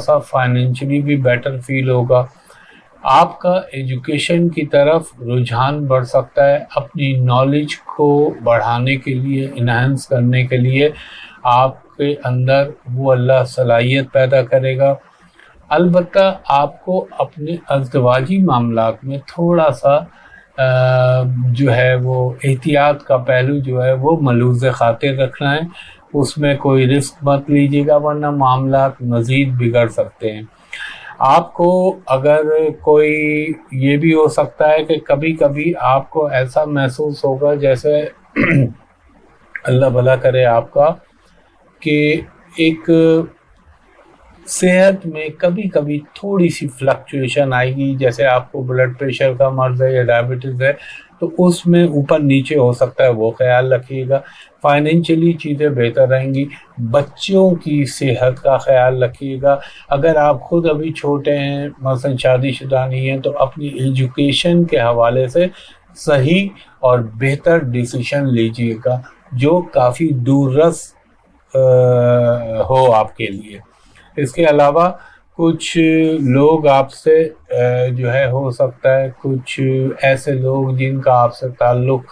سا فائنینشلی بھی better feel ہوگا. آپ کا ایجوکیشن کی طرف رجحان بڑھ سکتا ہے. اپنی نالج کو بڑھانے کے لیے، انہینس کرنے کے لیے آپ کے اندر وہ اللہ صلاحیت پیدا کرے گا. البتہ آپ کو اپنے ازدواجی معاملات میں تھوڑا سا جو ہے وہ احتیاط کا پہلو جو ہے وہ ملوث خاطر رکھنا ہے. اس میں کوئی رسک مت لیجیے گا ورنہ معاملات مزید بگڑ سکتے ہیں. آپ کو اگر کوئی یہ بھی ہو سکتا ہے کہ کبھی کبھی آپ کو ایسا محسوس ہوگا جیسے اللہ بھلا کرے آپ کا، کہ ایک صحت میں کبھی کبھی تھوڑی سی فلکچویشن آئے گی. جیسے آپ کو بلڈ پریشر کا مرض ہے یا ڈائبٹیز ہے تو اس میں اوپر نیچے ہو سکتا ہے، وہ خیال رکھیے گا. فائنینشلی چیزیں بہتر رہیں گی. بچوں کی صحت کا خیال رکھیے گا. اگر آپ خود ابھی چھوٹے ہیں، مثلا شادی شدہ نہیں ہیں، تو اپنی ایجوکیشن کے حوالے سے صحیح اور بہتر ڈیسیشن لیجیے گا جو کافی دور رس ہو آپ کے لیے. اس کے علاوہ کچھ لوگ آپ سے جو ہے ہو سکتا ہے کچھ ایسے لوگ جن کا آپ سے تعلق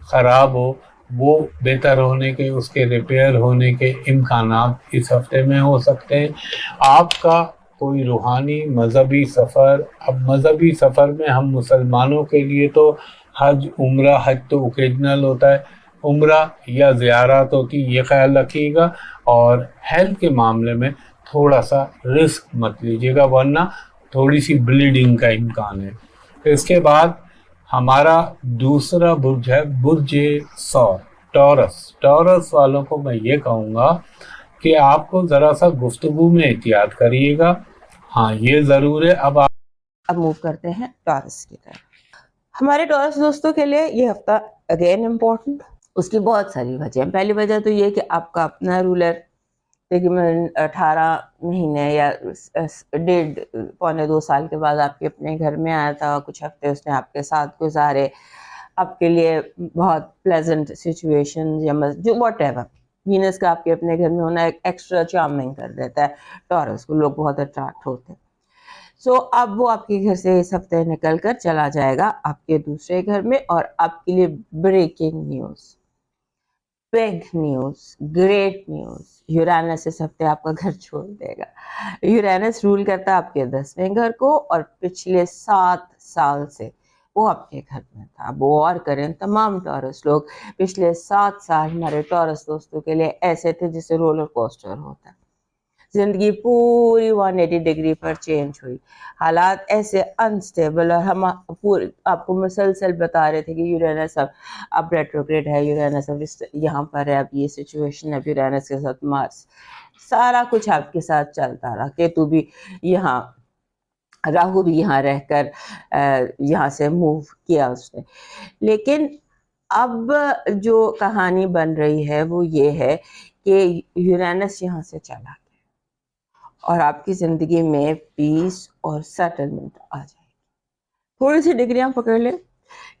خراب ہو، وہ بہتر ہونے کے، اس کے ریپیئر ہونے کے امکانات اس ہفتے میں ہو سکتے ہیں. آپ کا کوئی روحانی مذہبی سفر، اب مذہبی سفر میں ہم مسلمانوں کے لیے تو حج، عمرہ، حج تو اوکیجنل ہوتا ہے، عمرہ یا زیارات ہوتی، یہ خیال رکھیے گا. اور ہیلتھ کے معاملے میں تھوڑا سا رسک مت لیجیے گا ورنہ تھوڑی سی بلیڈنگ کا امکان ہے. اس کے بعد ہمارا دوسرا برج ہے برج ثور، ٹورس. ٹورس والوں کو میں یہ کہوں گا کہ آپ کو ذرا سا گفتگو میں احتیاط کریے گا. ہاں یہ ضرور ہے. اب موو کرتے ہیں ٹورس کی طرف. ہمارے ٹورس دوستوں کے لیے یہ ہفتہ اگین امپورٹنٹ. اس کی بہت ساری وجہ ہیں. پہلی وجہ تو یہ کہ آپ کا اپنا رولر تقریباً 18 مہینے یا 1.5-2 سال کے بعد آپ کے اپنے گھر میں آیا تھا. کچھ ہفتے اس نے آپ کے ساتھ گزارے، آپ کے لیے بہت پلیزنٹ سچویشن یا جو واٹ ایور. وینس کا آپ کے اپنے گھر میں ہونا ایک ایکسٹرا چارمنگ کر دیتا ہے ٹورس کو، لوگ بہت اٹریکٹ ہوتے ہیں. سو اب وہ آپ کے گھر سے اس ہفتے نکل کر چلا جائے گا آپ کے دوسرے گھر میں. اور آپ کے لیے breaking news, big news, great news, Uranus اس ہفتے آپ کا گھر چھوڑ دے گا. یورینس رول کرتا ہے آپ کے 10ویں گھر کو، اور پچھلے 7 سال سے وہ آپ کے گھر میں تھا. اب غور کریں تمام ٹورس لوگ، پچھلے 7 سال ہمارے ٹورس دوستوں کے لیے ایسے تھے جسے رولر کوسٹر ہوتا ہے. زندگی پوری 180 ڈگری پر چینج ہوئی، حالات ایسے انسٹیبل، اور ہم آپ کو مسلسل بتا رہے تھے کہ یورینس اب ریٹروگریڈ ہے، یورینس اب یہاں پر ہے، اب یہ سچویشن ہے یورینس کے ساتھ مارس. سارا کچھ آپ کے ساتھ چلتا رہا. کیتو بھی یہاں، راہو بھی یہاں رہ کر یہاں سے موو کیا اس نے. لیکن اب جو کہانی بن رہی ہے وہ یہ ہے کہ یورینس یہاں سے چلا گیا اور آپ کی زندگی میں پیس اور سیٹلمنٹ آ جائے گی. تھوڑی سی ڈگریاں پکڑ لیں.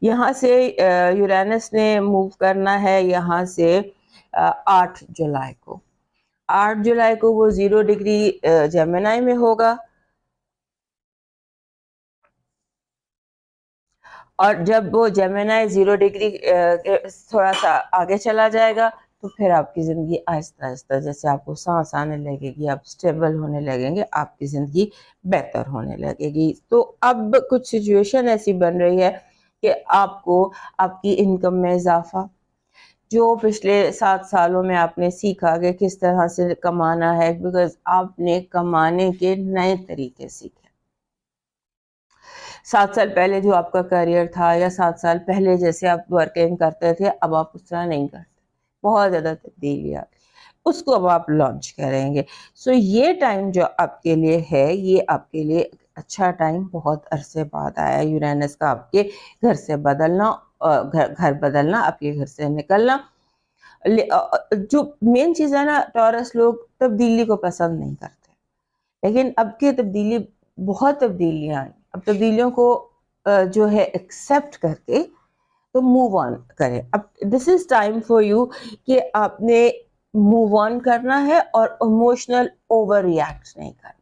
یہاں سے یورینس نے موو کرنا ہے یہاں سے 8 جولائی کو. 8 جولائی کو وہ 0 ڈگری جیمنائی میں ہوگا، اور جب وہ جیمنائی 0 ڈگری تھوڑا سا آگے چلا جائے گا تو پھر آپ کی زندگی آہستہ آہستہ، جیسے آپ کو سانس آنے لگے گی، آپ سٹیبل ہونے لگیں گے، آپ کی زندگی بہتر ہونے لگے گی. تو اب کچھ سچویشن ایسی بن رہی ہے کہ آپ کو آپ کی انکم میں اضافہ، جو پچھلے 7 سالوں میں آپ نے سیکھا کہ کس طرح سے کمانا ہے، بیکاز آپ نے کمانے کے نئے طریقے سیکھے. 7 سال پہلے جو آپ کا کیریئر تھا یا 7 سال پہلے جیسے آپ ورکنگ کرتے تھے، اب آپ اس طرح نہیں کرتے. بہت زیادہ تبدیلی آ گئی، اس کو اب آپ لانچ کریں گے. سو یہ ٹائم جو آپ کے لیے ہے، یہ آپ کے لیے اچھا ٹائم بہت عرصے بعد آیا. یورینس کا آپ کے گھر سے بدلنا، گھر بدلنا، آپ کے گھر سے نکلنا. جو مین چیز ہے نا، ٹورس لوگ تبدیلی کو پسند نہیں کرتے، لیکن اب کی تبدیلی، بہت تبدیلیاں آئیں. اب تبدیلیوں کو جو ہے ایکسیپٹ کر کے تو موو آن کریں. اب دس از ٹائم فار یو کہ آپ نے موو آن کرنا ہے اور ایموشنل اوور ریئیکٹ نہیں کرنا.